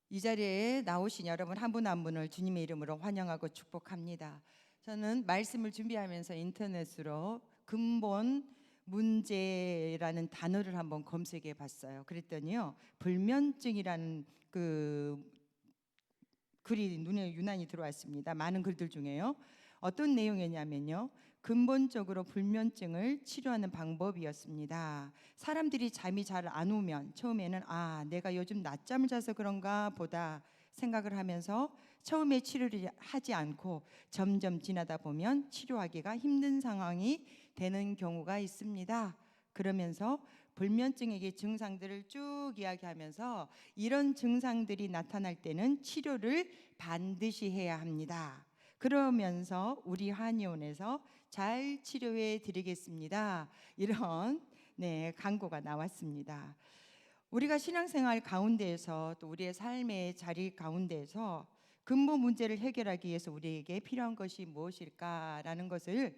이 자리에 나오신 여러분 한 분 한 분을 주님의 이름으로 환영하고 축복합니다. 저는 말씀을 준비하면서 인터넷으로 근본 문제라는 단어를 한번 검색해 봤어요. 그랬더니요, 불면증이라는 그 글이 눈에 유난히 들어왔습니다. 많은 글들 중에요. 어떤 내용이냐면요, 근본적으로 불면증을 치료하는 방법이었습니다. 사람들이 잠이 잘 안 오면 처음에는 내가 요즘 낮잠을 자서 그런가 보다 생각을 하면서 처음에 치료를 하지 않고 점점 지나다 보면 치료하기가 힘든 상황이 되는 경우가 있습니다. 그러면서 불면증의 증상들을 쭉 이야기하면서 이런 증상들이 나타날 때는 치료를 반드시 해야 합니다. 그러면서 우리 한의원에서 잘 치료해 드리겠습니다. 이런 광고가 나왔습니다. 우리가 신앙생활 가운데에서 또 우리의 삶의 자리 가운데에서 근본 문제를 해결하기 위해서 우리에게 필요한 것이 무엇일까라는 것을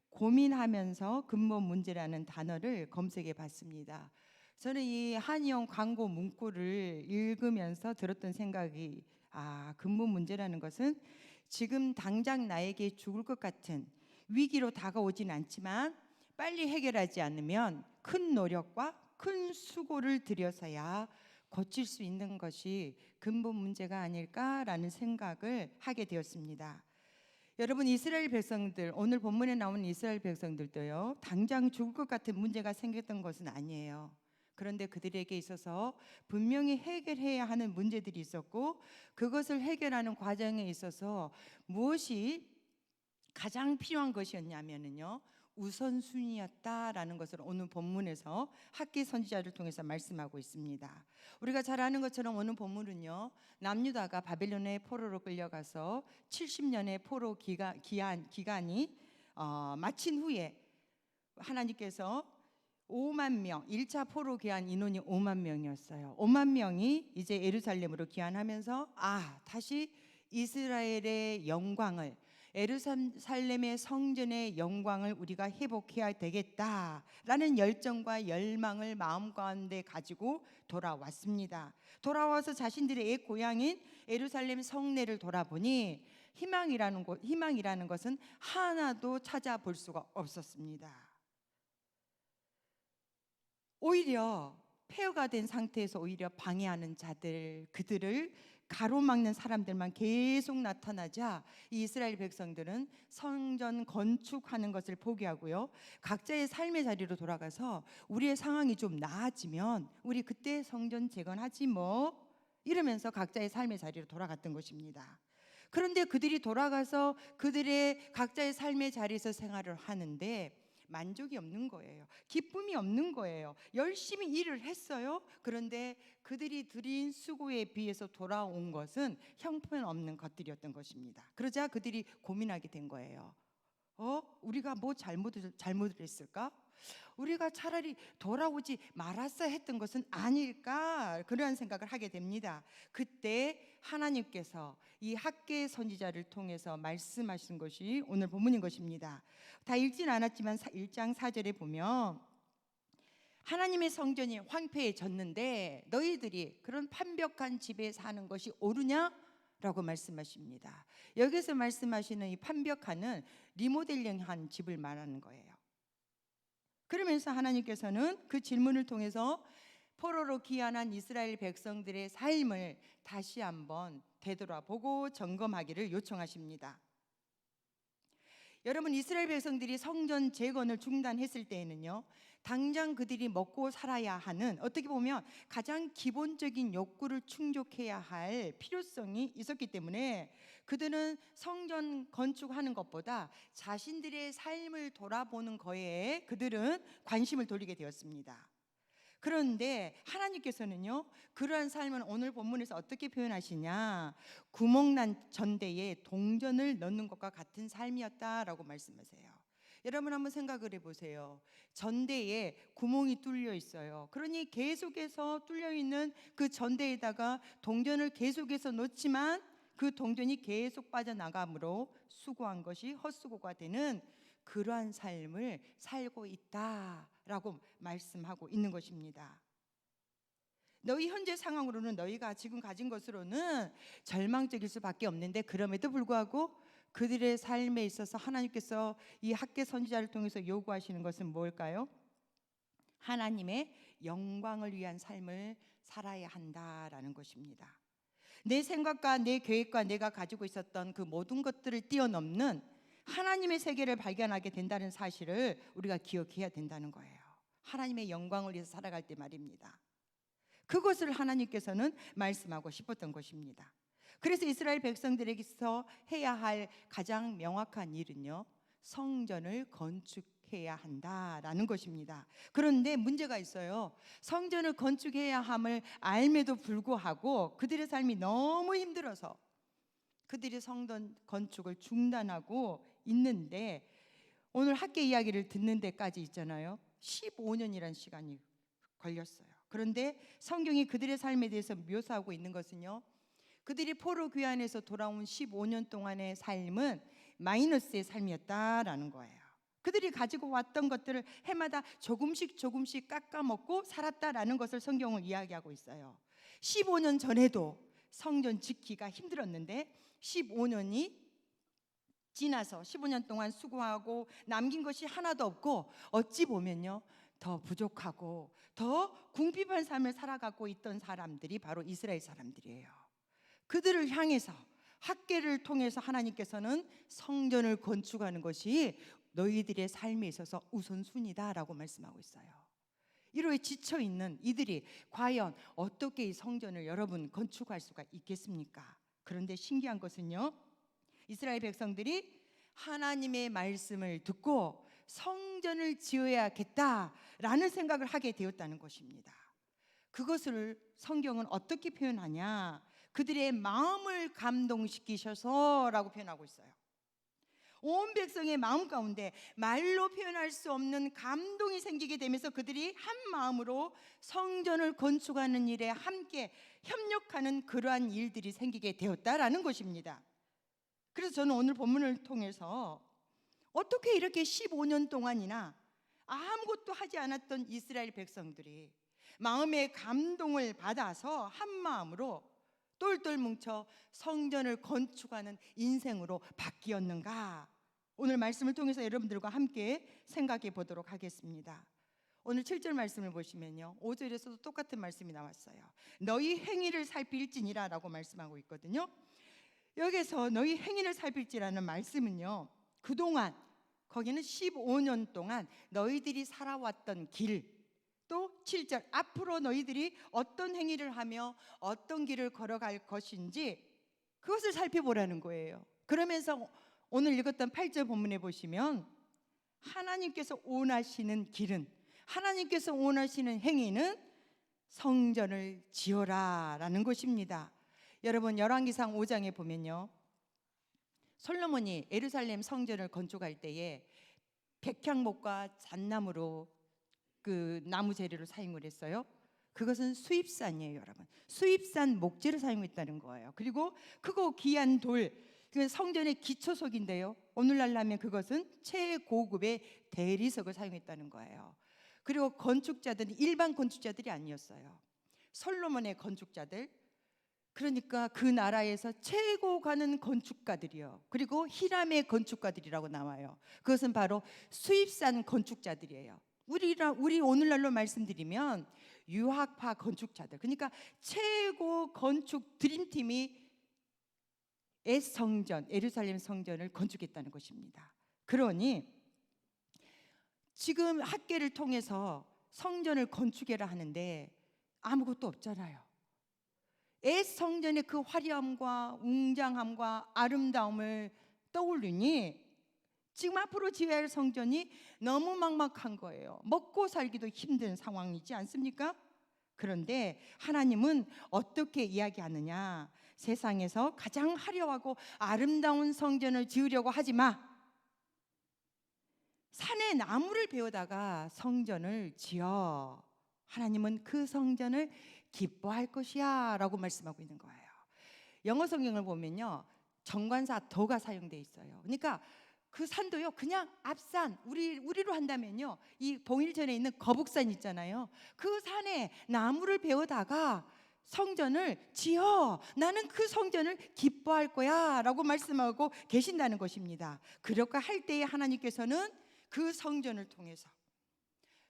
고민하면서 근본 문제라는 단어를 검색해 봤습니다. 저는 이 한의원 광고 문구를 읽으면서 들었던 생각이, 근본 문제라는 것은 지금 당장 나에게 죽을 것 같은 위기로 다가오진 않지만 빨리 해결하지 않으면 큰 노력과 큰 수고를 들여서야 고칠 수 있는 것이 근본 문제가 아닐까라는 생각을 하게 되었습니다. 여러분, 이스라엘 백성들, 오늘 본문에 나오는 이스라엘 백성들도요, 당장 죽을 것 같은 문제가 생겼던 것은 아니에요. 그런데 그들에게 있어서 분명히 해결해야 하는 문제들이 있었고, 그것을 해결하는 과정에 있어서 무엇이 가장 필요한 것이었냐면요, 우선순위였다라는 것을 오늘 본문에서 학계 선지자를 통해서 말씀하고 있습니다. 우리가 잘 아는 것처럼 오늘 본문은요, 남유다가 바벨론의 포로로 끌려가서 70년의 포로 기간이 마친 후에 하나님께서 5만 명, 1차 포로 귀환 인원이 5만 명이었어요. 5만 명이 이제 예루살렘으로 귀환하면서 다시 이스라엘의 영광을, 예루살렘의 성전의 영광을 우리가 회복해야 되겠다라는 열정과 열망을 마음 가운데 가지고 돌아왔습니다. 돌아와서 자신들의 옛 고향인 예루살렘 성내를 돌아보니 희망이라는 것은 하나도 찾아볼 수가 없었습니다. 오히려 폐허가 된 상태에서 오히려 방해하는 자들, 그들을 가로막는 사람들만 계속 나타나자 이 이스라엘 백성들은 성전 건축하는 것을 포기하고요, 각자의 삶의 자리로 돌아가서 우리의 상황이 좀 나아지면 우리 그때 성전 재건하지 뭐, 이러면서 각자의 삶의 자리로 돌아갔던 것입니다. 그런데 그들이 돌아가서 그들의 각자의 삶의 자리에서 생활을 하는데 만족이 없는 거예요. 기쁨이 없는 거예요. 열심히 일을 했어요. 그런데 그들이 들인 수고에 비해서 돌아온 것은 형편없는 것들이었던 것입니다. 그러자 그들이 고민하게 된 거예요. 우리가 뭐 잘못을 했을까? 우리가 차라리 돌아오지 말았어야 했던 것은 아닐까? 그러한 생각을 하게 됩니다. 그때 하나님께서 이 학계 선지자를 통해서 말씀하신 것이 오늘 본문인 것입니다. 다 읽진 않았지만 1장 4절에 보면 하나님의 성전이 황폐해졌는데 너희들이 그런 판벽한 집에 사는 것이 옳으냐? 라고 말씀하십니다. 여기서 말씀하시는 이 판벽한은 리모델링한 집을 말하는 거예요. 그러면서 하나님께서는 그 질문을 통해서 포로로 귀환한 이스라엘 백성들의 삶을 다시 한번 되돌아보고 점검하기를 요청하십니다. 여러분, 이스라엘 백성들이 성전 재건을 중단했을 때에는요, 당장 그들이 먹고 살아야 하는, 어떻게 보면 가장 기본적인 욕구를 충족해야 할 필요성이 있었기 때문에 그들은 성전 건축하는 것보다 자신들의 삶을 돌아보는 거에 그들은 관심을 돌리게 되었습니다. 그런데 하나님께서는요, 그러한 삶은 오늘 본문에서 어떻게 표현하시냐, 구멍난 전대에 동전을 넣는 것과 같은 삶이었다라고 말씀하세요. 여러분 한번 생각을 해보세요. 전대에 구멍이 뚫려 있어요. 그러니 계속해서 뚫려 있는 그 전대에다가 동전을 계속해서 넣지만 그 동전이 계속 빠져나가므로 수고한 것이 헛수고가 되는 그러한 삶을 살고 있다라고 말씀하고 있는 것입니다. 너희 현재 상황으로는 너희가 지금 가진 것으로는 절망적일 수밖에 없는데 그럼에도 불구하고 그들의 삶에 있어서 하나님께서 이 학개 선지자를 통해서 요구하시는 것은 뭘까요? 하나님의 영광을 위한 삶을 살아야 한다라는 것입니다. 내 생각과 내 계획과 내가 가지고 있었던 그 모든 것들을 뛰어넘는 하나님의 세계를 발견하게 된다는 사실을 우리가 기억해야 된다는 거예요. 하나님의 영광을 위해서 살아갈 때 말입니다. 그것을 하나님께서는 말씀하고 싶었던 것입니다. 그래서 이스라엘 백성들에게서 해야 할 가장 명확한 일은요, 성전을 건축해야 한다라는 것입니다. 그런데 문제가 있어요. 성전을 건축해야 함을 알매도 불구하고 그들의 삶이 너무 힘들어서 그들이 성전 건축을 중단하고 있는데, 오늘 학계 이야기를 듣는 데까지 있잖아요, 15년이라는 시간이 걸렸어요. 그런데 성경이 그들의 삶에 대해서 묘사하고 있는 것은요, 그들이 포로 귀환에서 돌아온 15년 동안의 삶은 마이너스의 삶이었다라는 거예요. 그들이 가지고 왔던 것들을 해마다 조금씩 깎아먹고 살았다라는 것을 성경은 이야기하고 있어요. 15년 전에도 성전 짓기가 힘들었는데 15년이 지나서 15년 동안 수고하고 남긴 것이 하나도 없고 어찌 보면요, 더 부족하고 더 궁핍한 삶을 살아가고 있던 사람들이 바로 이스라엘 사람들이에요. 그들을 향해서 학개를 통해서 하나님께서는 성전을 건축하는 것이 너희들의 삶에 있어서 우선순위다라고 말씀하고 있어요. 이로에 지쳐있는 이들이 과연 어떻게 이 성전을 여러분 건축할 수가 있겠습니까? 그런데 신기한 것은요, 이스라엘 백성들이 하나님의 말씀을 듣고 성전을 지어야겠다라는 생각을 하게 되었다는 것입니다. 그것을 성경은 어떻게 표현하냐, 그들의 마음을 감동시키셔서라고 표현하고 있어요. 온 백성의 마음 가운데 말로 표현할 수 없는 감동이 생기게 되면서 그들이 한 마음으로 성전을 건축하는 일에 함께 협력하는 그러한 일들이 생기게 되었다라는 것입니다. 그래서 저는 오늘 본문을 통해서 어떻게 이렇게 15년 동안이나 아무것도 하지 않았던 이스라엘 백성들이 마음의 감동을 받아서 한 마음으로 똘똘 뭉쳐 성전을 건축하는 인생으로 바뀌었는가, 오늘 말씀을 통해서 여러분들과 함께 생각해 보도록 하겠습니다. 오늘 7절 말씀을 보시면요, 5절에서도 똑같은 말씀이 나왔어요. 너희 행위를 살필지니라 라고 말씀하고 있거든요. 여기서 너희 행위를 살필지라는 말씀은요, 그동안 거기는 15년 동안 너희들이 살아왔던 길, 또 7절 앞으로 너희들이 어떤 행위를 하며 어떤 길을 걸어갈 것인지 그것을 살펴보라는 거예요. 그러면서 오늘 읽었던 8절 본문에 보시면 하나님께서 원하시는 길은, 하나님께서 원하시는 행위는 성전을 지어라 라는 것입니다. 여러분, 열왕기상 5장에 보면요, 솔로몬이 예루살렘 성전을 건축할 때에 백향목과 잣나무로 그 나무 재료를 사용을 했어요. 그것은 수입산이에요, 여러분. 수입산 목재를 사용했다는 거예요. 그리고 크고 귀한 돌, 그 성전의 기초석인데요, 오늘날 하면 그것은 최고급의 대리석을 사용했다는 거예요. 그리고 건축자들은 일반 건축자들이 아니었어요. 솔로몬의 건축자들, 그러니까 그 나라에서 최고 가는 건축가들이요, 그리고 히람의 건축가들이라고 나와요. 그것은 바로 수입산 건축자들이에요. 우리 오늘날로 말씀드리면 유학파 건축자들, 그러니까 최고 건축 드림팀이 성전, 예루살렘 성전을 건축했다는 것입니다. 그러니 지금 학계를 통해서 성전을 건축해라 하는데 아무것도 없잖아요. 성전의 그 화려함과 웅장함과 아름다움을 떠올리니 지금 앞으로 지어야 할 성전이 너무 막막한 거예요. 먹고 살기도 힘든 상황이지 않습니까? 그런데 하나님은 어떻게 이야기하느냐, 세상에서 가장 화려하고 아름다운 성전을 지으려고 하지 마, 산에 나무를 베어다가 성전을 지어, 하나님은 그 성전을 기뻐할 것이야 라고 말씀하고 있는 거예요. 영어 성경을 보면요, 정관사 더가 사용되어 있어요. 그러니까 그 산도요, 그냥 앞산, 우리로 한다면요, 이 봉일전에 있는 거북산 있잖아요. 그 산에 나무를 베어다가 성전을 지어, 나는 그 성전을 기뻐할 거야 라고 말씀하고 계신다는 것입니다. 그렇게 할 때에 하나님께서는 그 성전을 통해서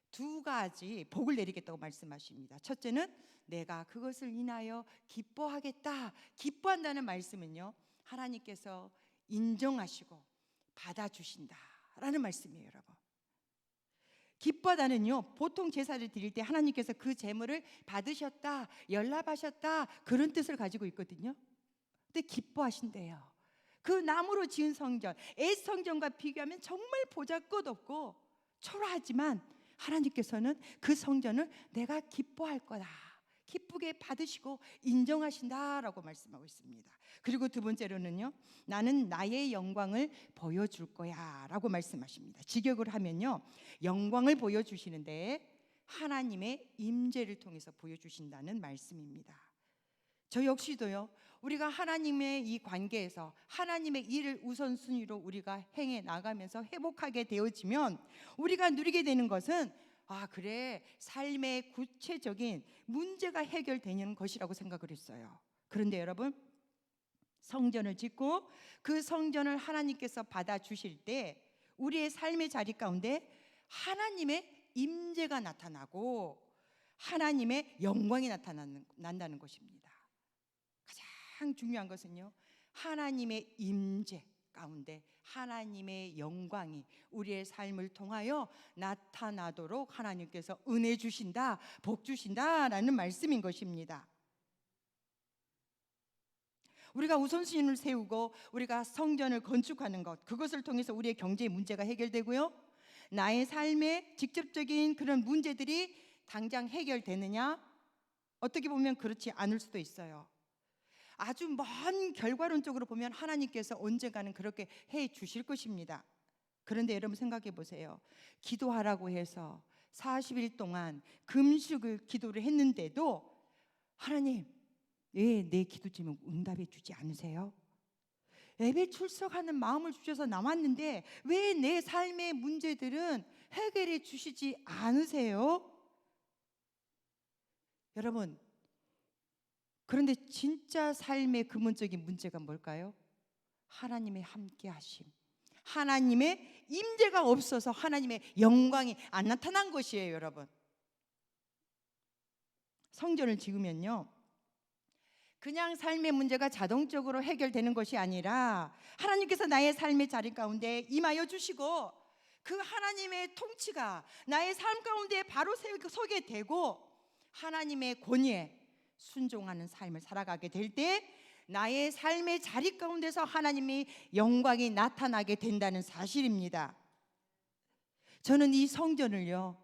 두 가지 복을 내리겠다고 말씀하십니다. 첫째는 내가 그것을 인하여 기뻐하겠다. 기뻐한다는 말씀은요, 하나님께서 인정하시고 받아주신다라는 말씀이에요, 여러분. 기뻐하다는요, 보통 제사를 드릴 때 하나님께서 그 제물을 받으셨다, 연락하셨다, 그런 뜻을 가지고 있거든요. 근데 기뻐하신대요. 그 나무로 지은 성전, 옛 성전과 비교하면 정말 보잘것없고 초라하지만 하나님께서는 그 성전을 내가 기뻐할 거다, 기쁘게 받으시고 인정하신다라고 말씀하고 있습니다. 그리고 두 번째로는요, 나는 나의 영광을 보여줄 거야 라고 말씀하십니다. 직역을 하면요, 영광을 보여주시는데 하나님의 임재를 통해서 보여주신다는 말씀입니다. 저 역시도요, 우리가 하나님의 이 관계에서 하나님의 일을 우선순위로 우리가 행해 나가면서 회복하게 되어지면 우리가 누리게 되는 것은, 그래, 삶의 구체적인 문제가 해결되는 것이라고 생각을 했어요. 그런데 여러분, 성전을 짓고 그 성전을 하나님께서 받아주실 때 우리의 삶의 자리 가운데 하나님의 임재가 나타나고 하나님의 영광이 난다는 것입니다. 가장 중요한 것은요, 하나님의 임재 가운데 하나님의 영광이 우리의 삶을 통하여 나타나도록 하나님께서 은혜 주신다, 복 주신다라는 말씀인 것입니다. 우리가 우선순위를 세우고 우리가 성전을 건축하는 것, 그것을 통해서 우리의 경제 문제가 해결되고요, 나의 삶의 직접적인 그런 문제들이 당장 해결되느냐? 어떻게 보면 그렇지 않을 수도 있어요. 아주 먼 결과론적으로 보면 하나님께서 언젠가는 그렇게 해 주실 것입니다. 그런데 여러분 생각해 보세요. 기도하라고 해서 40일 동안 금식을 기도를 했는데도 하나님, 왜 내 기도 제목 응답해 주지 않으세요? 예배 출석하는 마음을 주셔서 나왔는데 왜 내 삶의 문제들은 해결해 주시지 않으세요? 여러분, 그런데 진짜 삶의 근본적인 문제가 뭘까요? 하나님의 함께 하심, 하나님의 임재가 없어서 하나님의 영광이 안 나타난 것이에요. 여러분, 성전을 지으면요, 그냥 삶의 문제가 자동적으로 해결되는 것이 아니라 하나님께서 나의 삶의 자리 가운데 임하여 주시고 그 하나님의 통치가 나의 삶 가운데 바로 서게 되고 하나님의 권위에 순종하는 삶을 살아가게 될 때 나의 삶의 자리 가운데서 하나님의 영광이 나타나게 된다는 사실입니다. 저는 이 성전을요,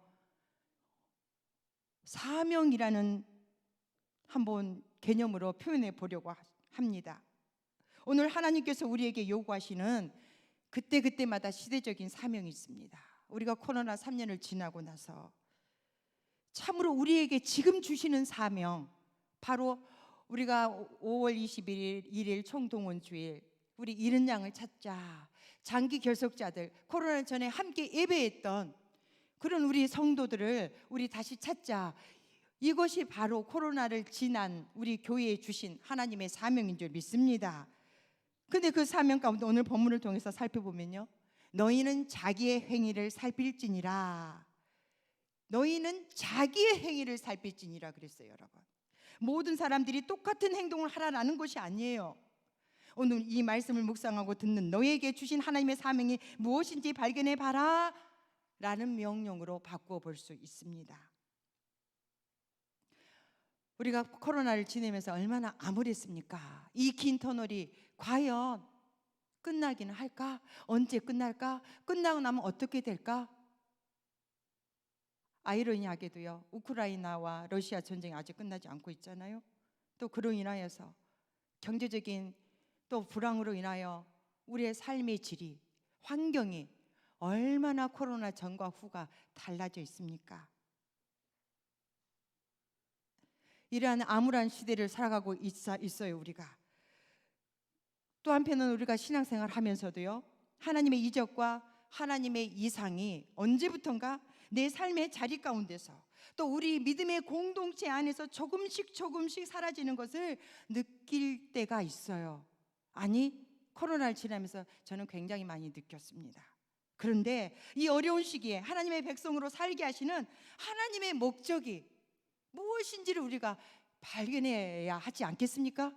사명이라는 한번 개념으로 표현해 보려고 합니다. 오늘 하나님께서 우리에게 요구하시는 그때그때마다 시대적인 사명이 있습니다. 우리가 코로나 3년을 지나고 나서 참으로 우리에게 지금 주시는 사명, 바로 우리가 5월 21일 총동원 주일, 우리 잃은 양을 찾자, 장기 결석자들, 코로나 전에 함께 예배했던 그런 우리 성도들을 우리 다시 찾자, 이것이 바로 코로나를 지난 우리 교회에 주신 하나님의 사명인 줄 믿습니다. 근데 그 사명 가운데 오늘 본문을 통해서 살펴보면요, 너희는 자기의 행위를 살필지니라, 너희는 자기의 행위를 살필지니라 그랬어요. 여러분, 모든 사람들이 똑같은 행동을 하라는 것이 아니에요. 오늘 이 말씀을 묵상하고 듣는 너에게 주신 하나님의 사명이 무엇인지 발견해 봐라 라는 명령으로 바꾸어 볼 수 있습니다. 우리가 코로나를 지내면서 얼마나 암울했습니까? 이 긴 터널이 과연 끝나기는 할까? 언제 끝날까? 끝나고 나면 어떻게 될까? 아이러니하게도요, 우크라이나와 러시아 전쟁이 아직 끝나지 않고 있잖아요. 또 그로 인하여서 경제적인 또 불황으로 인하여 우리의 삶의 질이, 환경이 얼마나 코로나 전과 후가 달라져 있습니까? 이러한 암울한 시대를 살아가고 있어요. 우리가 또 한편은 우리가 신앙생활 하면서도요, 하나님의 이적과 하나님의 이상이 언제부턴가 내 삶의 자리 가운데서 또 우리 믿음의 공동체 안에서 조금씩 사라지는 것을 느낄 때가 있어요. 아니, 코로나를 지나면서 저는 굉장히 많이 느꼈습니다. 그런데 이 어려운 시기에 하나님의 백성으로 살게 하시는 하나님의 목적이 무엇인지를 우리가 발견해야 하지 않겠습니까?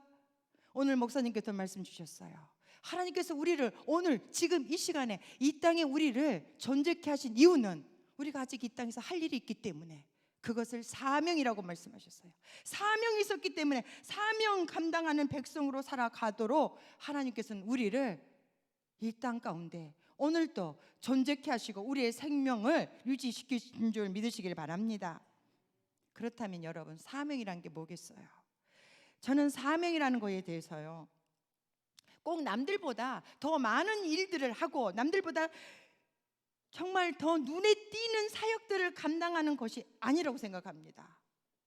오늘 목사님께서 말씀 주셨어요. 하나님께서 우리를 오늘 지금 이 시간에 이 땅에 우리를 존재케 하신 이유는 우리가 아직 이 땅에서 할 일이 있기 때문에, 그것을 사명이라고 말씀하셨어요. 사명이 있었기 때문에 사명 감당하는 백성으로 살아가도록 하나님께서는 우리를 이 땅 가운데 오늘도 존재케 하시고 우리의 생명을 유지시키신 줄 믿으시길 바랍니다. 그렇다면 여러분, 사명이란 게 뭐겠어요? 저는 사명이라는 거에 대해서요, 꼭 남들보다 더 많은 일들을 하고 남들보다 정말 더 눈에 띄는 사역들을 감당하는 것이 아니라고 생각합니다.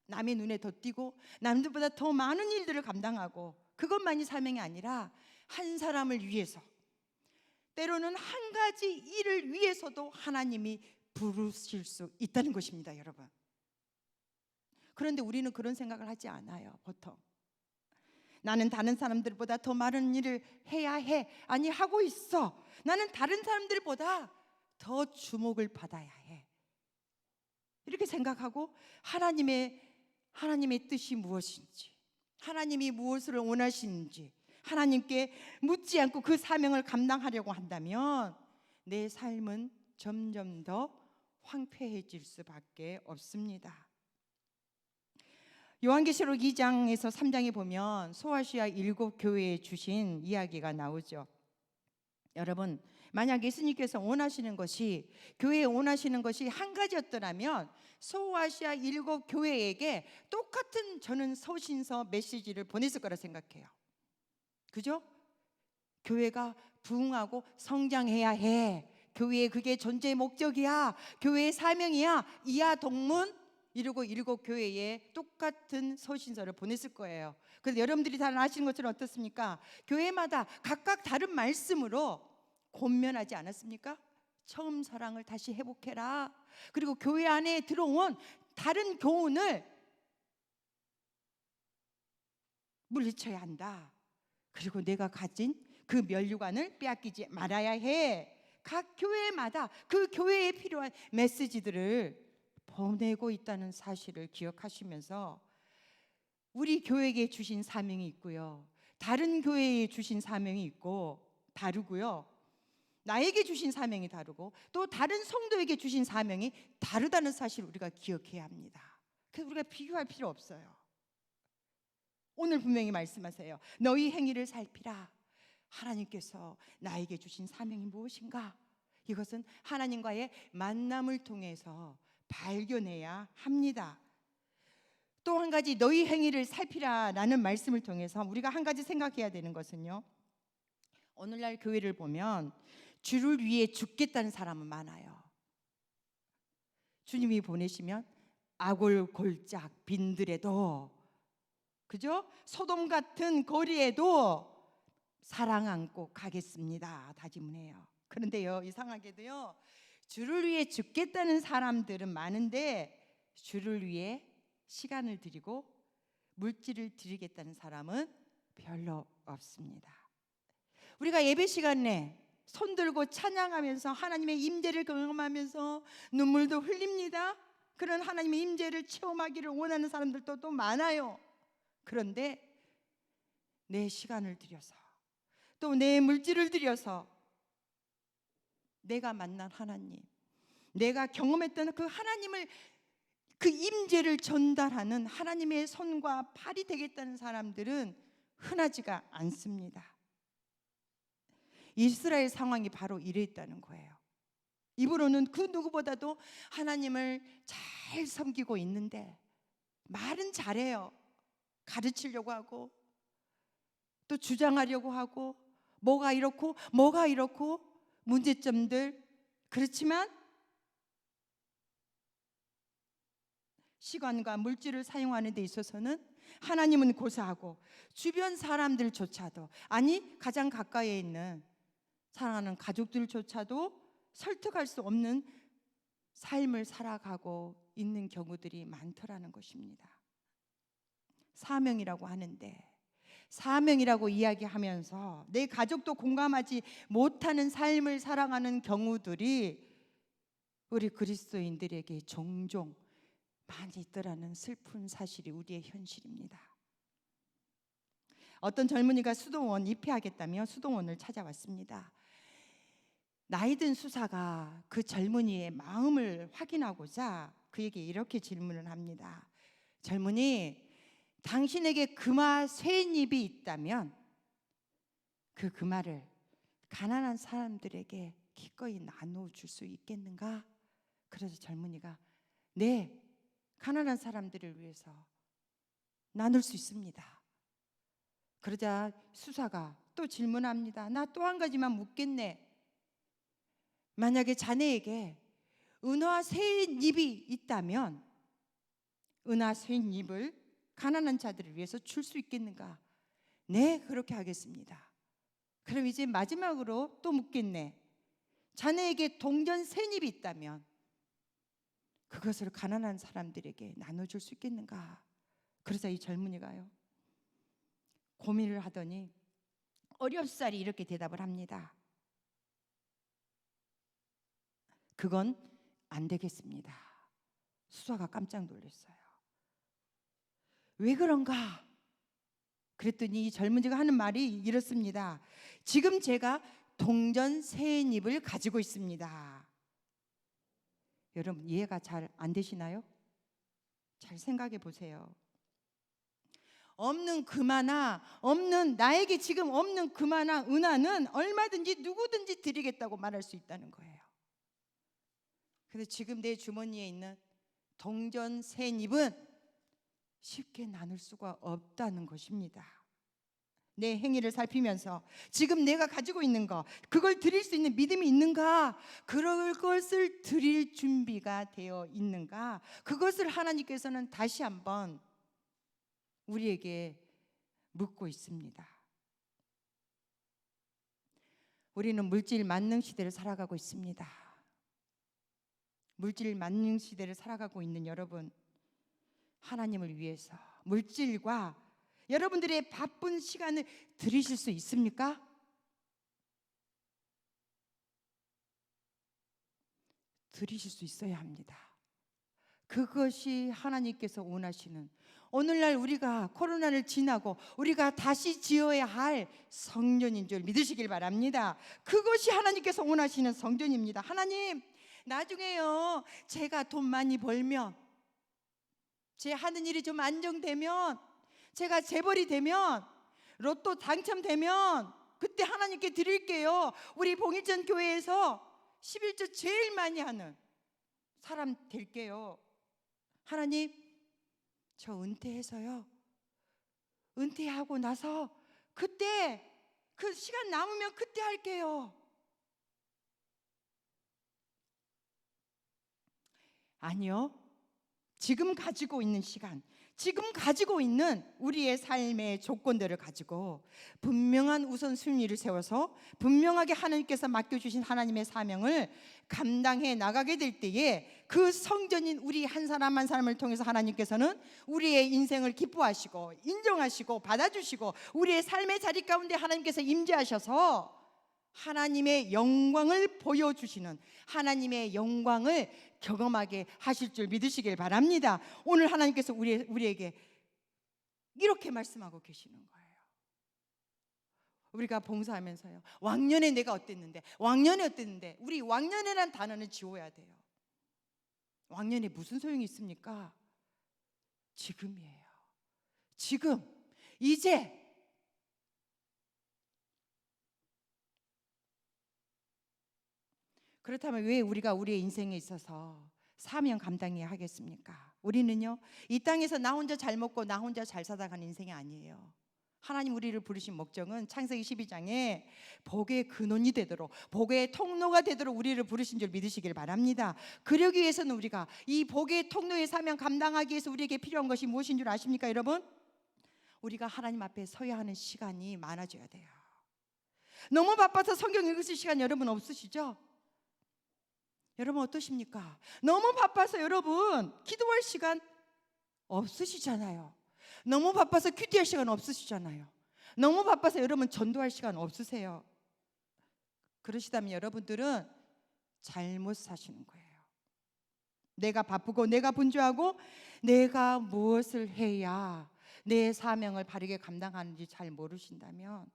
남의 눈에 더 띄고 남들보다 더 많은 일들을 감당하고 그것만이 사명이 아니라 한 사람을 위해서, 때로는 한 가지 일을 위해서도 하나님이 부르실 수 있다는 것입니다, 여러분. 그런데 우리는 그런 생각을 하지 않아요. 보통 나는 다른 사람들보다 더 많은 일을 해야 해. 아니, 하고 있어. 나는 다른 사람들보다 더 주목을 받아야 해. 이렇게 생각하고 하나님의 뜻이 무엇인지, 하나님이 무엇을 원하시는지 하나님께 묻지 않고 그 사명을 감당하려고 한다면 내 삶은 점점 더 황폐해질 수밖에 없습니다. 요한계시록 2장에서 3장에 보면 소아시아 7교회에 주신 이야기가 나오죠. 여러분, 만약 예수님께서 원하시는 것이, 교회에 원하시는 것이 한 가지였더라면 소아시아 7교회에게 똑같은 저는 서신서 메시지를 보냈을 거라 생각해요. 그죠? 교회가 부흥하고 성장해야 해. 교회의 그게 존재의 목적이야. 교회의 사명이야. 이하 동문 이러고 7교회에 똑같은 서신서를 보냈을 거예요. 그래서 여러분들이 다 아시는 것처럼 어떻습니까? 교회마다 각각 다른 말씀으로 권면하지 않았습니까? 처음 사랑을 다시 회복해라. 그리고 교회 안에 들어온 다른 교훈을 물리쳐야 한다. 그리고 내가 가진 그 면류관을 빼앗기지 말아야 해. 각 교회마다 그 교회에 필요한 메시지들을 보내고 있다는 사실을 기억하시면서 우리 교회에게 주신 사명이 있고요, 다른 교회에 주신 사명이 있고 다르고요, 나에게 주신 사명이 다르고 또 다른 성도에게 주신 사명이 다르다는 사실을 우리가 기억해야 합니다. 그래서 우리가 비교할 필요 없어요. 오늘 분명히 말씀하세요. 너희 행위를 살피라. 하나님께서 나에게 주신 사명이 무엇인가? 이것은 하나님과의 만남을 통해서 발견해야 합니다. 또 한 가지, 너희 행위를 살피라라는 말씀을 통해서 우리가 한 가지 생각해야 되는 것은요, 오늘날 교회를 보면 주를 위해 죽겠다는 사람은 많아요. 주님이 보내시면 아골골짝 빈들에도, 그죠? 소돔 같은 거리에도 사랑 안고 가겠습니다 다짐을 해요. 그런데요, 이상하게도요, 주를 위해 죽겠다는 사람들은 많은데 주를 위해 시간을 드리고 물질을 드리겠다는 사람은 별로 없습니다. 우리가 예배 시간에 손 들고 찬양하면서 하나님의 임재를 경험하면서 눈물도 흘립니다. 그런 하나님의 임재를 체험하기를 원하는 사람들도 또 많아요. 그런데 내 시간을 들여서 또 내 물질을 들여서 내가 만난 하나님, 내가 경험했던 그 하나님을, 그 임재를 전달하는 하나님의 손과 팔이 되겠다는 사람들은 흔하지가 않습니다. 이스라엘 상황이 바로 이랬다는 거예요. 입으로는 그 누구보다도 하나님을 잘 섬기고 있는데 말은 잘해요. 가르치려고 하고 또 주장하려고 하고 뭐가 이렇고 뭐가 이렇고 문제점들. 그렇지만 시간과 물질을 사용하는 데 있어서는 하나님은 고사하고 주변 사람들조차도, 아니 가장 가까이에 있는 사랑하는 가족들조차도 설득할 수 없는 삶을 살아가고 있는 경우들이 많더라는 것입니다. 사명이라고 하는데, 사명이라고 이야기하면서 내 가족도 공감하지 못하는 삶을 살아가는 경우들이 우리 그리스도인들에게 종종 많이 있더라는 슬픈 사실이 우리의 현실입니다. 어떤 젊은이가 수동원 입회하겠다며 수동원을 찾아왔습니다. 나이든 수사가 그 젊은이의 마음을 확인하고자 그에게 이렇게 질문을 합니다. 젊은이, 당신에게 금화 쇠잎이 있다면 그 금화를 가난한 사람들에게 기꺼이 나눠줄 수 있겠는가? 그래서 젊은이가 네, 가난한 사람들을 위해서 나눌 수 있습니다. 그러자 수사가 또 질문합니다. 나 또 한 가지만 묻겠네. 만약에 자네에게 은화 쇠잎이 있다면 은화 쇠잎을 가난한 자들을 위해서 줄 수 있겠는가? 네, 그렇게 하겠습니다. 그럼 이제 마지막으로 또 묻겠네. 자네에게 동전 쇠잎이 있다면 그것을 가난한 사람들에게 나눠줄 수 있겠는가? 그러자 이 젊은이가요, 고민을 하더니 어렵사리 이렇게 대답을 합니다. 그건 안 되겠습니다. 수사가 깜짝 놀랐어요. 왜 그런가? 그랬더니 이 젊은이가 하는 말이 이렇습니다. 지금 제가 동전 쇠잎을 가지고 있습니다. 여러분, 이해가 잘 안 되시나요? 잘 생각해 보세요. 없는 금화나 나에게 지금 없는 금화나 은화는 얼마든지 누구든지 드리겠다고 말할 수 있다는 거예요. 그래서 지금 내 주머니에 있는 동전 쇠잎은 쉽게 나눌 수가 없다는 것입니다. 내 행위를 살피면서 지금 내가 가지고 있는 거, 그걸 드릴 수 있는 믿음이 있는가? 그럴 것을 드릴 준비가 되어 있는가? 그것을 하나님께서는 다시 한번 우리에게 묻고 있습니다. 우리는 물질 만능 시대를 살아가고 있습니다. 물질 만능 시대를 살아가고 있는 여러분, 하나님을 위해서 물질과 여러분들의 바쁜 시간을 들이실 수 있습니까? 들이실 수 있어야 합니다. 그것이 하나님께서 원하시는, 오늘날 우리가 코로나를 지나고 우리가 다시 지어야 할 성전인 줄 믿으시길 바랍니다. 그것이 하나님께서 원하시는 성전입니다. 하나님, 나중에요 제가 돈 많이 벌면, 제 하는 일이 좀 안정되면, 제가 재벌이 되면, 로또 당첨되면 그때 하나님께 드릴게요. 우리 봉일전 교회에서 11조 제일 많이 하는 사람 될게요. 하나님, 저 은퇴해서요, 은퇴하고 나서 그때 그 시간 남으면 그때 할게요. 아니요, 지금 가지고 있는 시간, 지금 가지고 있는 우리의 삶의 조건들을 가지고 분명한 우선순위를 세워서 분명하게 하나님께서 맡겨주신 하나님의 사명을 감당해 나가게 될 때에 그 성전인 우리 한 사람 한 사람을 통해서 하나님께서는 우리의 인생을 기뻐하시고 인정하시고 받아주시고 우리의 삶의 자리 가운데 하나님께서 임재하셔서 하나님의 영광을 보여주시는, 하나님의 영광을 경험하게 하실 줄 믿으시길 바랍니다. 오늘 하나님께서 우리에게 이렇게 말씀하고 계시는 거예요. 우리가 봉사하면서요, 왕년에 내가 어땠는데, 왕년에 어땠는데, 우리 왕년에란 단어는 지워야 돼요. 왕년에 무슨 소용이 있습니까? 지금이에요. 지금, 이제. 그렇다면 왜 우리가 우리의 인생에 있어서 사명 감당해야 하겠습니까? 우리는요, 이 땅에서 나 혼자 잘 먹고 나 혼자 잘 살아가는 인생이 아니에요. 하나님 우리를 부르신 목적은 창세기 12장에 복의 근원이 되도록, 복의 통로가 되도록 우리를 부르신 줄 믿으시길 바랍니다. 그러기 위해서는 우리가 이 복의 통로의 사명 감당하기 위해서 우리에게 필요한 것이 무엇인 줄 아십니까, 여러분? 우리가 하나님 앞에 서야 하는 시간이 많아져야 돼요. 너무 바빠서 성경 읽으실 시간 여러분 없으시죠? 여러분 어떠십니까? 너무 바빠서 여러분 기도할 시간 없으시잖아요. 너무 바빠서 큐티할 시간 없으시잖아요. 너무 바빠서 여러분 전도할 시간 없으세요. 그러시다면 여러분들은 잘못 사시는 거예요. 내가 바쁘고 내가 분주하고 내가 무엇을 해야 내 사명을 바르게 감당하는지 잘 모르신다면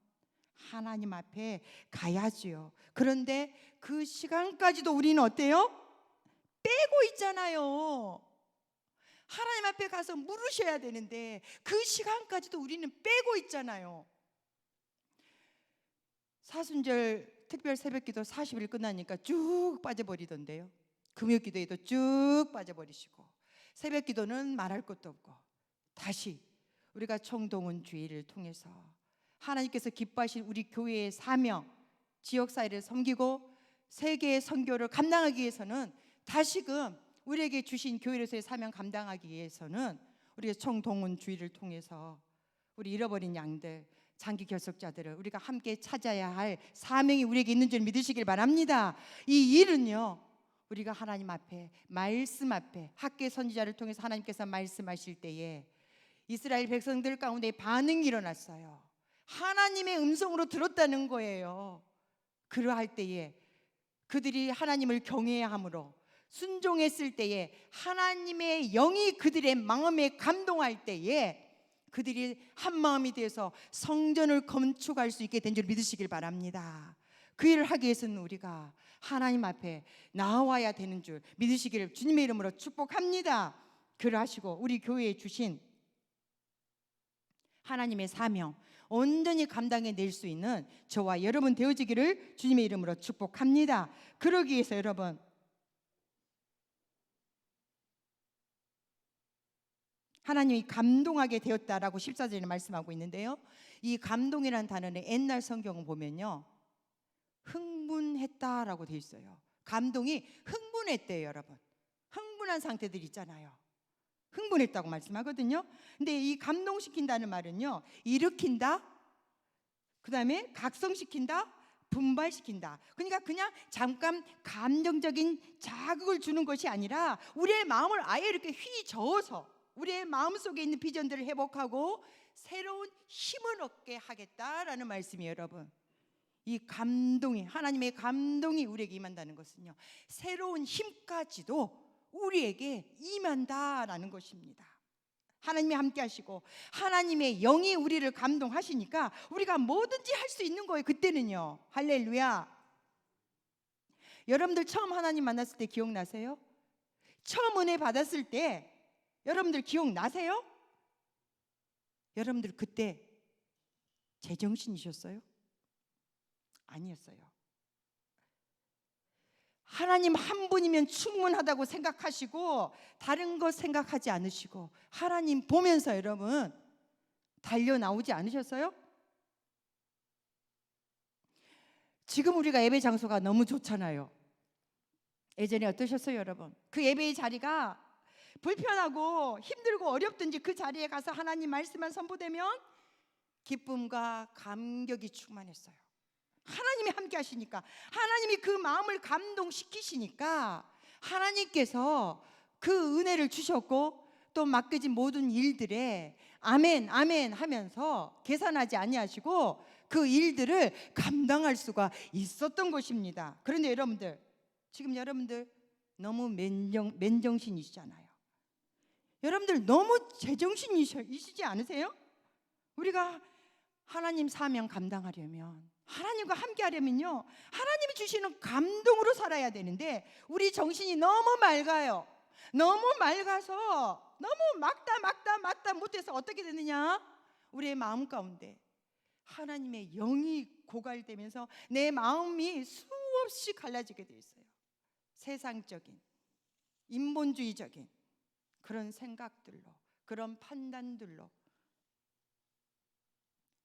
하나님 앞에 가야지요. 그런데 그 시간까지도 우리는 어때요? 빼고 있잖아요. 하나님 앞에 가서 물으셔야 되는데 그 시간까지도 우리는 빼고 있잖아요. 사순절 특별 새벽기도 40일 끝나니까 쭉 빠져버리던데요. 금요기도에도 쭉 빠져버리시고, 새벽기도는 말할 것도 없고, 다시 우리가 총동원 주의를 통해서 하나님께서 기뻐하신 우리 교회의 사명, 지역사회를 섬기고 세계의 선교를 감당하기 위해서는, 다시금 우리에게 주신 교회로서의 사명 감당하기 위해서는 우리가 총동원 주의를 통해서 우리 잃어버린 양들, 장기 결석자들을 우리가 함께 찾아야 할 사명이 우리에게 있는 줄 믿으시길 바랍니다. 이 일은요, 우리가 하나님 앞에, 말씀 앞에, 학계 선지자를 통해서 하나님께서 말씀하실 때에 이스라엘 백성들 가운데 반응이 일어났어요. 하나님의 음성으로 들었다는 거예요. 그러할 때에 그들이 하나님을 경외해야 하므로 순종했을 때에 하나님의 영이 그들의 마음에 감동할 때에 그들이 한 마음이 되어서 성전을 건축할 수 있게 된 줄 믿으시길 바랍니다. 그 일을 하기 위해서는 우리가 하나님 앞에 나와야 되는 줄 믿으시기를 주님의 이름으로 축복합니다. 그러하시고 우리 교회에 주신 하나님의 사명 온전히 감당해낼 수 있는 저와 여러분 되어지기를 주님의 이름으로 축복합니다. 그러기 위해서 여러분, 하나님이 감동하게 되었다라고 14절에 말씀하고 있는데요, 이 감동이라는 단어는 옛날 성경을 보면요, 흥분했다라고 되어 있어요. 감동이 흥분했대요. 여러분, 흥분한 상태들 있잖아요. 흥분했다고 말씀하거든요. 근데 이 감동시킨다는 말은요, 일으킨다, 그 다음에 각성시킨다, 분발시킨다. 그러니까 그냥 잠깐 감정적인 자극을 주는 것이 아니라 우리의 마음을 아예 이렇게 휘저어서 우리의 마음속에 있는 비전들을 회복하고 새로운 힘을 얻게 하겠다라는 말씀이에요. 여러분, 이 감동이, 하나님의 감동이 우리에게 임한다는 것은요, 새로운 힘까지도 우리에게 임한다라는 것입니다. 하나님이 함께 하시고 하나님의 영이 우리를 감동하시니까 우리가 뭐든지 할 수 있는 거예요. 그때는요. 할렐루야. 여러분들 처음 하나님 만났을 때 기억나세요? 처음 은혜 받았을 때 여러분들 기억나세요? 여러분들 그때 제정신이셨어요? 아니었어요. 하나님 한 분이면 충분하다고 생각하시고 다른 것 생각하지 않으시고 하나님 보면서 여러분 달려나오지 않으셨어요? 지금 우리가 예배 장소가 너무 좋잖아요. 예전에 어떠셨어요, 여러분? 그 예배의 자리가 불편하고 힘들고 어렵든지 그 자리에 가서 하나님 말씀만 선포되면 기쁨과 감격이 충만했어요. 하나님이 함께 하시니까, 하나님이 그 마음을 감동시키시니까 하나님께서 그 은혜를 주셨고 또 맡겨진 모든 일들에 아멘 아멘 하면서 계산하지 아니하시고 그 일들을 감당할 수가 있었던 것입니다. 그런데 여러분들, 지금 여러분들 너무 맨정신이시잖아요. 여러분들 너무 제정신이시지 않으세요? 우리가 하나님 사명 감당하려면, 하나님과 함께 하려면요, 하나님이 주시는 감동으로 살아야 되는데 우리 정신이 너무 맑아요. 너무 맑아서 너무 막다 못해서 어떻게 되느냐, 우리의 마음 가운데 하나님의 영이 고갈되면서 내 마음이 수없이 갈라지게 돼 있어요. 세상적인, 인본주의적인 그런 생각들로, 그런 판단들로.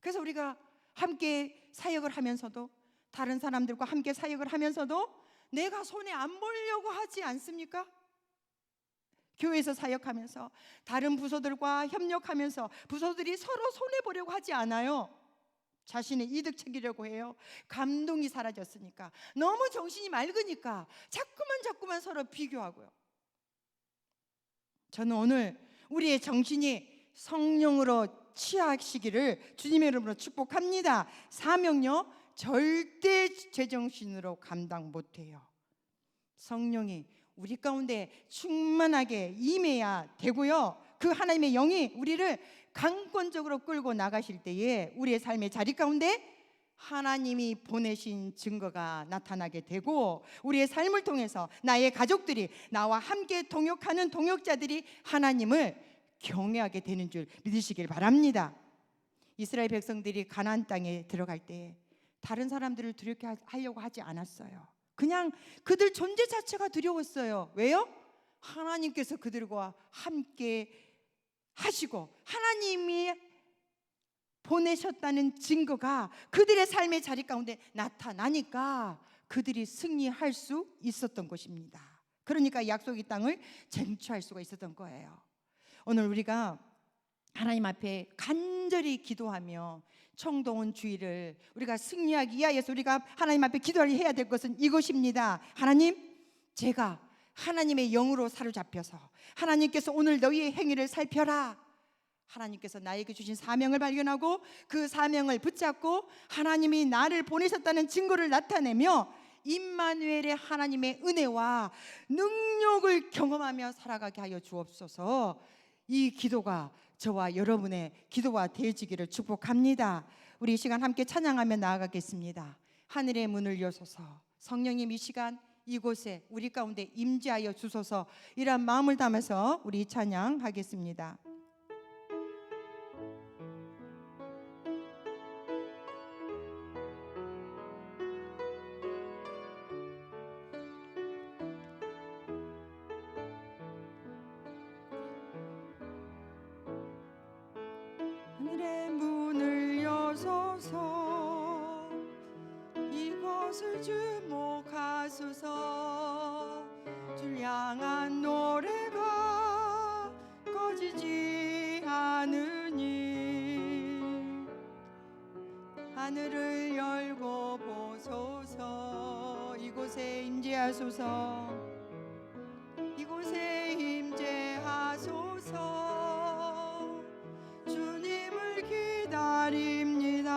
그래서 우리가 함께 사역을 하면서도, 다른 사람들과 함께 사역을 하면서도 내가 손해 안 보려고 하지 않습니까? 교회에서 사역하면서 다른 부서들과 협력하면서 부서들이 서로 손해 보려고 하지 않아요. 자신의 이득 챙기려고 해요. 감동이 사라졌으니까, 너무 정신이 맑으니까 자꾸만 서로 비교하고요. 저는 오늘 우리의 정신이 성령으로 취하시기를 주님의 이름으로 축복합니다. 사명요, 절대 제정신으로 감당 못해요. 성령이 우리 가운데 충만하게 임해야 되고요, 그 하나님의 영이 우리를 강권적으로 끌고 나가실 때에 우리의 삶의 자리 가운데 하나님이 보내신 증거가 나타나게 되고, 우리의 삶을 통해서 나의 가족들이, 나와 함께 동역하는 동역자들이 하나님을 경외하게 되는 줄 믿으시길 바랍니다. 이스라엘 백성들이 가나안 땅에 들어갈 때 다른 사람들을 두렵게 하려고 하지 않았어요. 그냥 그들 존재 자체가 두려웠어요. 왜요? 하나님께서 그들과 함께 하시고 하나님이 보내셨다는 증거가 그들의 삶의 자리 가운데 나타나니까 그들이 승리할 수 있었던 것입니다. 그러니까 약속의 땅을 쟁취할 수가 있었던 거예요. 오늘 우리가 하나님 앞에 간절히 기도하며 청동원 주의를 우리가 승리하기 위하여서 우리가 하나님 앞에 기도해야 될 것은 이것입니다. 하나님, 제가 하나님의 영으로 사로잡혀서 하나님께서 오늘 너희의 행위를 살펴라. 하나님께서 나에게 주신 사명을 발견하고 그 사명을 붙잡고 하나님이 나를 보내셨다는 증거를 나타내며 임마누엘의 하나님의 은혜와 능력을 경험하며 살아가게 하여 주옵소서. 이 기도가 저와 여러분의 기도가 되어지기를 축복합니다. 우리 이 시간 함께 찬양하며 나아가겠습니다. 하늘의 문을 여소서. 성령님, 이 시간 이곳에 우리 가운데 임재하여 주소서. 이런 마음을 담아서 우리 찬양하겠습니다. 하늘의 문을 여소서. 이곳을 주목하소서. 줄 향한 노래가 꺼지지 않으니 하늘을 열고 보소서. 이곳에 임재하소서. 이곳에 임재하소서. 기다립니다.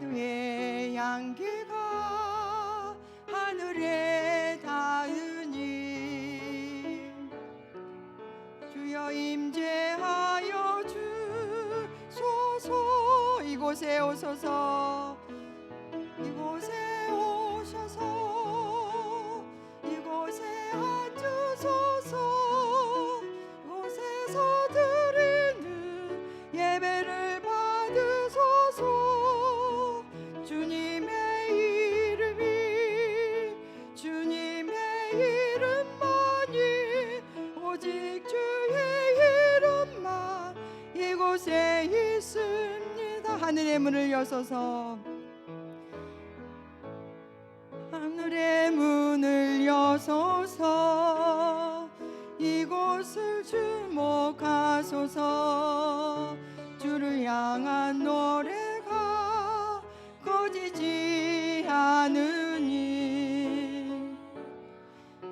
너의 향기가 하늘에 닿으니 주여 임재하여 주소서. 이곳에 오소서. 이곳에 오셔서 이곳에 앉으소서. 이곳에서 예배를 받으소서. 주님의 이름만이 오직 주의 이름만 이곳에 있습니다. 하늘의 문을 여소서. 하늘의 문을 여소서. 이곳을 주목하소서. 주를 향한 노래가 꺼지지 않으니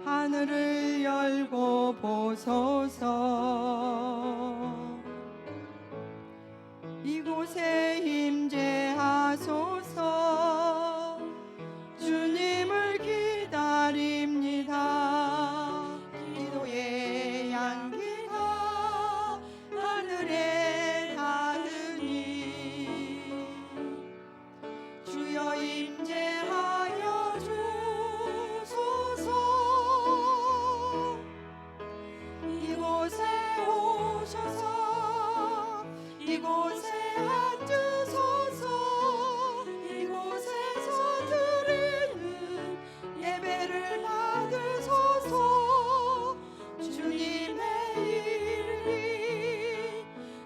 하늘을 열고 보소서. 이곳에 임재하소서. 주님을 기다립니다. 기도의 향기가 하늘에 닿으니 주여 임재하여 주소서. 이곳에 오셔서 이곳에 앉으소서. 이곳에서 드리는 예배를 받으소서.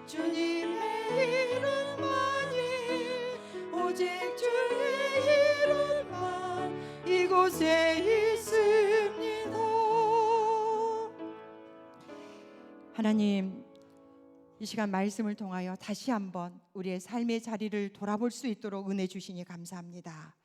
주님의 이름만이 오직 주의 이름만 이곳에 있습니다. 하나님, 이 시간 말씀을 통하여 다시 한번 우리의 삶의 자리를 돌아볼 수 있도록 은혜 주시니 감사합니다.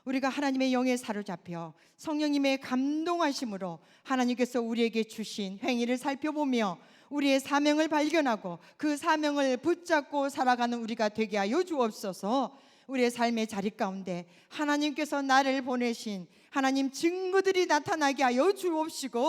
우리가 하나님의 영에 사로잡혀 성령님의 감동하심으로 하나님께서 우리에게 주신 행위를 살펴보며 우리의 사명을 발견하고 그 사명을 붙잡고 살아가는 우리가 되게 하여 주옵소서. 우리의 삶의 자리 가운데 하나님께서 나를 보내신 하나님 증거들이 나타나게 하여 주옵시고